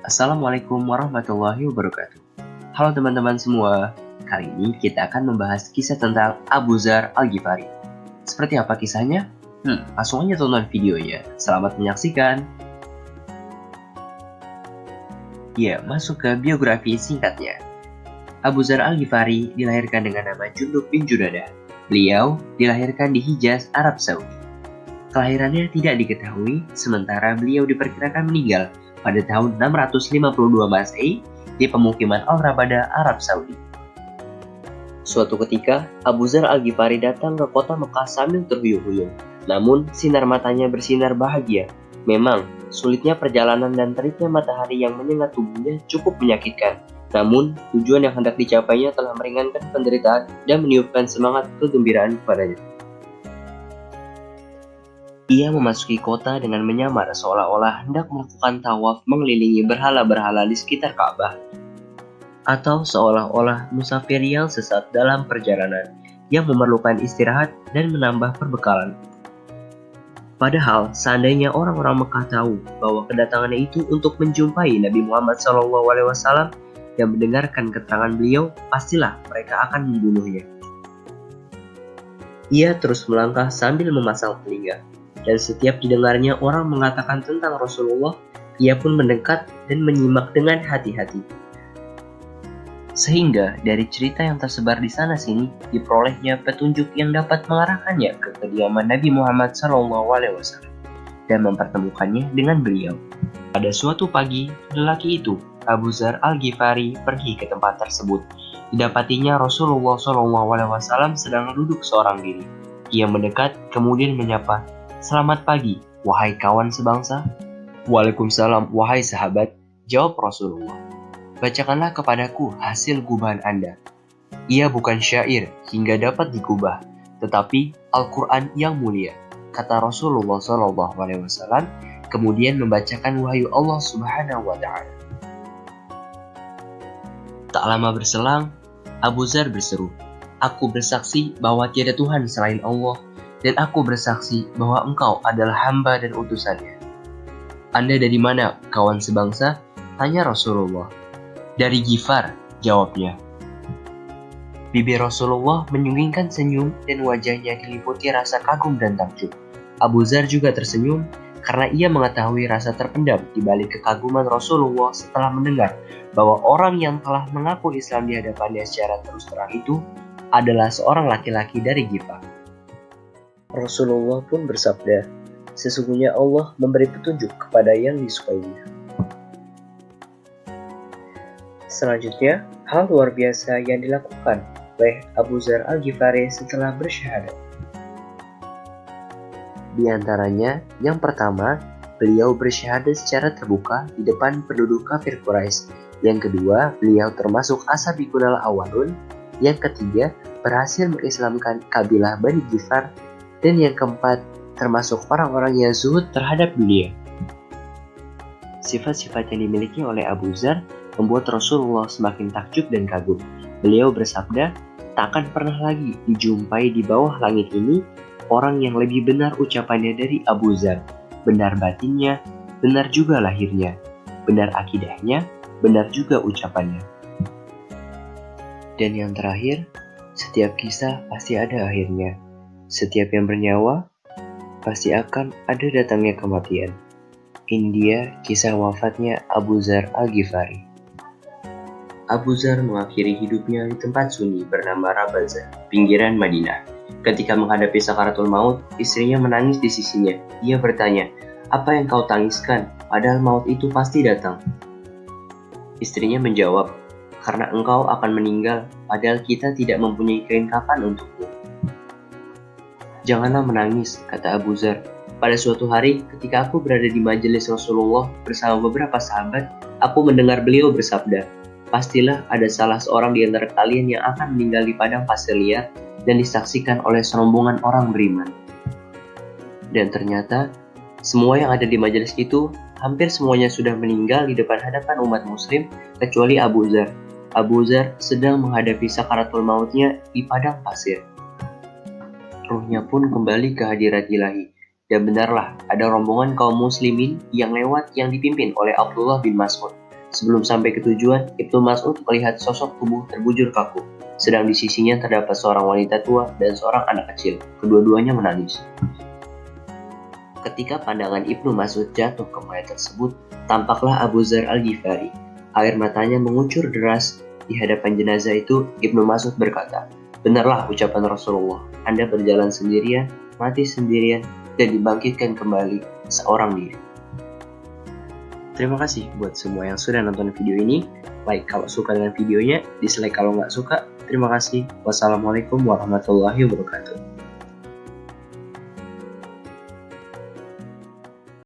Assalamualaikum warahmatullahi wabarakatuh. Halo teman-teman semua, kali ini kita akan membahas kisah tentang Abu Dzar Al-Ghifari. Seperti apa kisahnya? Langsung aja tonton videonya. Selamat menyaksikan. Ya, masuk ke biografi singkatnya. Abu Dzar Al-Ghifari dilahirkan dengan nama Jundub bin Junadah. Beliau dilahirkan di Hijaz, Arab Saudi. Kelahirannya tidak diketahui, sementara beliau diperkirakan meninggal pada tahun 652 Masehi di pemukiman Al-Rabada, Arab Saudi. Suatu ketika, Abu Dzar Al-Ghifari datang ke kota Mekah sambil terhuyung-huyung. Namun, sinar matanya bersinar bahagia. Memang, sulitnya perjalanan dan teriknya matahari yang menyengat tubuhnya cukup menyakitkan. Namun, tujuan yang hendak dicapainya telah meringankan penderitaan dan meniupkan semangat kegembiraan kepadanya. Ia memasuki kota dengan menyamar seolah-olah hendak melakukan tawaf mengelilingi berhala-berhala di sekitar Ka'bah. Atau seolah-olah musafir yang sesat dalam perjalanan yang memerlukan istirahat dan menambah perbekalan. Padahal seandainya orang-orang Mekah tahu bahwa kedatangannya itu untuk menjumpai Nabi Muhammad SAW dan mendengarkan keterangan beliau, pastilah mereka akan membunuhnya. Ia terus melangkah sambil memasang telinga. Dan setiap didengarnya orang mengatakan tentang Rasulullah, ia pun mendekat dan menyimak dengan hati-hati. Sehingga dari cerita yang tersebar di sana-sini, diperolehnya petunjuk yang dapat mengarahkannya ke kediaman Nabi Muhammad SAW dan mempertemukannya dengan beliau. Pada suatu pagi, lelaki itu, Abu Dzar Al-Ghifari, pergi ke tempat tersebut. Didapatinya Rasulullah SAW sedang duduk seorang diri. Ia mendekat kemudian menyapa, "Selamat pagi, wahai kawan sebangsa." "Waalaikumsalam, wahai sahabat," jawab Rasulullah. "Bacakanlah kepadaku hasil gubahan Anda. Ia bukan syair hingga dapat digubah, tetapi Al-Quran yang mulia," kata Rasulullah SAW, kemudian membacakan wahyu Allah Subhanahu wa Ta'ala. Tak lama berselang, Abu Dzar berseru, "Aku bersaksi bahwa tiada Tuhan selain Allah, dan aku bersaksi bahwa engkau adalah hamba dan utusannya." "Anda dari mana, kawan sebangsa?" tanya Rasulullah. "Dari Ghifar," jawabnya. Bibir Rasulullah menyunggingkan senyum dan wajahnya diliputi rasa kagum dan takjub. Abu Dzar juga tersenyum karena ia mengetahui rasa terpendam di balik kekaguman Rasulullah setelah mendengar bahwa orang yang telah mengaku Islam di hadapannya secara terus terang itu adalah seorang laki-laki dari Ghifar. Rasulullah pun bersabda, "Sesungguhnya Allah memberi petunjuk kepada yang disukainya." Selanjutnya, hal luar biasa yang dilakukan oleh Abu Dzar Al-Ghifari setelah bersyahadat. Di antaranya, yang pertama, beliau bersyahadat secara terbuka di depan penduduk kafir Quraisy. Yang kedua, beliau termasuk As-Sabiqun Al-Awwalun. Yang ketiga, berhasil mengislamkan kabilah Bani Ghifar. Dan yang keempat, termasuk orang-orang yang zuhud terhadap dunia. Sifat-sifat yang dimiliki oleh Abu Dzar membuat Rasulullah semakin takjub dan kagum. Beliau bersabda, "Tak pernah lagi dijumpai di bawah langit ini orang yang lebih benar ucapannya dari Abu Dzar. Benar batinnya, benar juga lahirnya. Benar akidahnya, benar juga ucapannya." Dan yang terakhir, setiap kisah pasti ada akhirnya. Setiap yang bernyawa, pasti akan ada datangnya kematian. Ini dia kisah wafatnya Abu Dzar Al-Ghifari. Abu Dzar mengakhiri hidupnya di tempat sunyi bernama Rabazah, pinggiran Madinah. Ketika menghadapi sakaratul maut, istrinya menangis di sisinya. Ia bertanya, "Apa yang kau tangiskan? Padahal maut itu pasti datang." Istrinya menjawab, "Karena engkau akan meninggal, padahal kita tidak mempunyai kain kafan untukmu." "Janganlah menangis," kata Abu Dzar. "Pada suatu hari, ketika aku berada di majelis Rasulullah bersama beberapa sahabat, aku mendengar beliau bersabda, 'Pastilah ada salah seorang di antara kalian yang akan meninggal di padang pasir liar dan disaksikan oleh serombongan orang beriman.' Dan ternyata, semua yang ada di majelis itu, hampir semuanya sudah meninggal di depan hadapan umat muslim, kecuali Abu Dzar. Abu Dzar sedang menghadapi sakaratul mautnya di padang pasir. Ruhnya pun kembali ke hadirat ilahi. Dan benarlah ada rombongan kaum muslimin yang lewat yang dipimpin oleh Abdullah bin Mas'ud. Sebelum sampai ke tujuan, Ibnu Mas'ud melihat sosok tubuh terbujur kaku. Sedang di sisinya terdapat seorang wanita tua dan seorang anak kecil. Kedua-duanya menangis. Ketika pandangan Ibnu Mas'ud jatuh ke mayat tersebut, tampaklah Abu Dzar Al-Ghifari. Air matanya mengucur deras. Di hadapan jenazah itu, Ibnu Mas'ud berkata, "Benarlah ucapan Rasulullah, Anda berjalan sendirian, mati sendirian, dan dibangkitkan kembali seorang diri." Terima kasih buat semua yang sudah nonton video ini. Like kalau suka dengan videonya, dislike kalau nggak suka. Terima kasih. Wassalamualaikum warahmatullahi wabarakatuh.